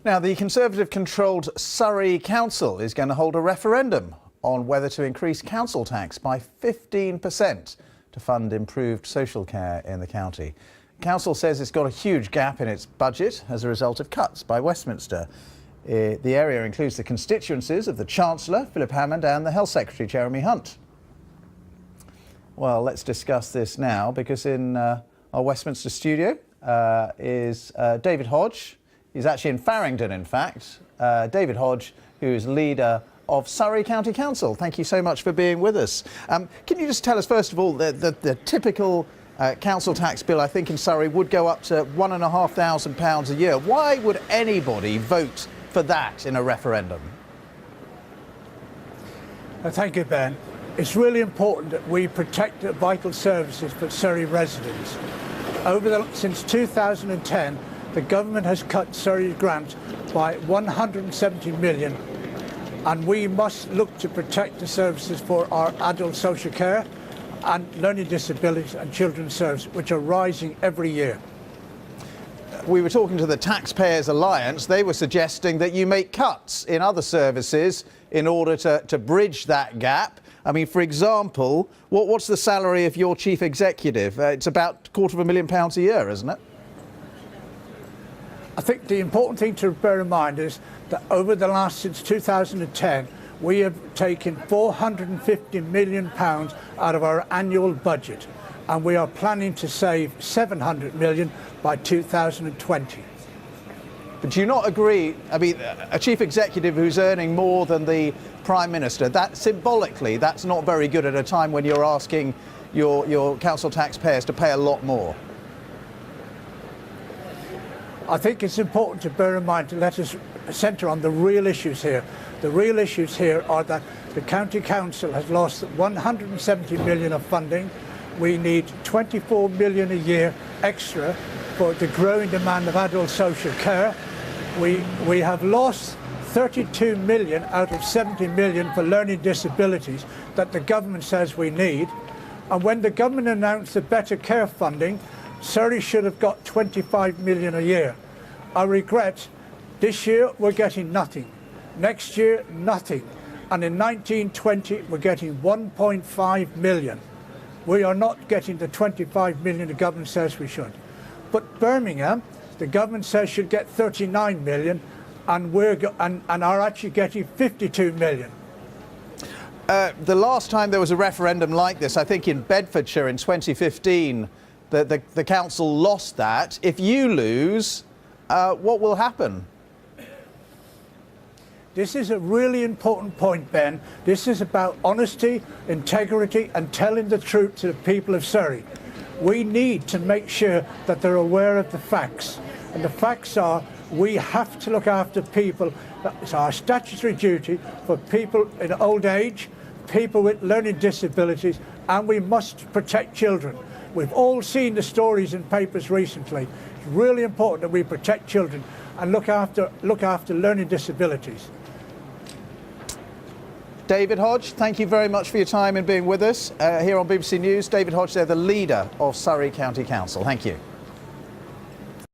Now, the Conservative-controlled Surrey Council is going to hold a referendum on whether to increase council tax by 15% to fund improved social care in the county. The council says it's got a huge gap in its budget as a result of cuts by Westminster. The area includes the constituencies of the Chancellor, Philip Hammond, and the Health Secretary, Jeremy Hunt. Well, let's discuss this now, because in our Westminster studio is David Hodge. He's actually in Farringdon, in fact. David Hodge, who is leader of Surrey County Council. Thank you so much for being with us. Can you just tell us, first of all, the typical council tax bill, I think, in Surrey would go up to £1,500 a year. Why would anybody vote for that in a referendum? Thank you, Ben. It's really important that we protect the vital services for Surrey residents. Since 2010, the government has cut Surrey's grant by 170 million, and we must look to protect the services for our adult social care and learning disabilities and children's services, which are rising every year. We were talking to the Taxpayers Alliance. They were suggesting that you make cuts in other services in order to bridge that gap. I mean, for example, what's the salary of your chief executive? It's about £250,000 a year, isn't it? I think the important thing to bear in mind is that since 2010, we have taken £450 million out of our annual budget, and we are planning to save £700 million by 2020. But do you not agree? I mean, a chief executive who's earning more than the Prime Minister, that symbolically, that's not very good at a time when you're asking your council taxpayers to pay a lot more. I think it's important to bear in mind to let us centre on the real issues here. The real issues here are that the County Council has lost 170 million of funding. We need 24 million a year extra for the growing demand of adult social care. We have lost 32 million out of 70 million for learning disabilities that the government says we need. And when the government announced the better care funding, Surrey should have got 25 million a year. I regret this year we're getting nothing. Next year, nothing. And in 1920, we're getting 1.5 million. We are not getting the 25 million the government says we should. But Birmingham, the government says should get 39 million, and are actually getting 52 million. The last time there was a referendum like this, I think in Bedfordshire in 2015, the council lost that. If you lose, what will happen? This is a really important point, Ben. This is about honesty, integrity, and telling the truth to the people of Surrey. We need to make sure that they're aware of the facts. And the facts are we have to look after people. It's our statutory duty for people in old age, people with learning disabilities, and we must protect children. We've all seen the stories in papers recently. It's really important that we protect children and look after learning disabilities. David Hodge, thank you very much for your time and being with us here on BBC News. David Hodge, they're the leader of Surrey County Council. Thank you.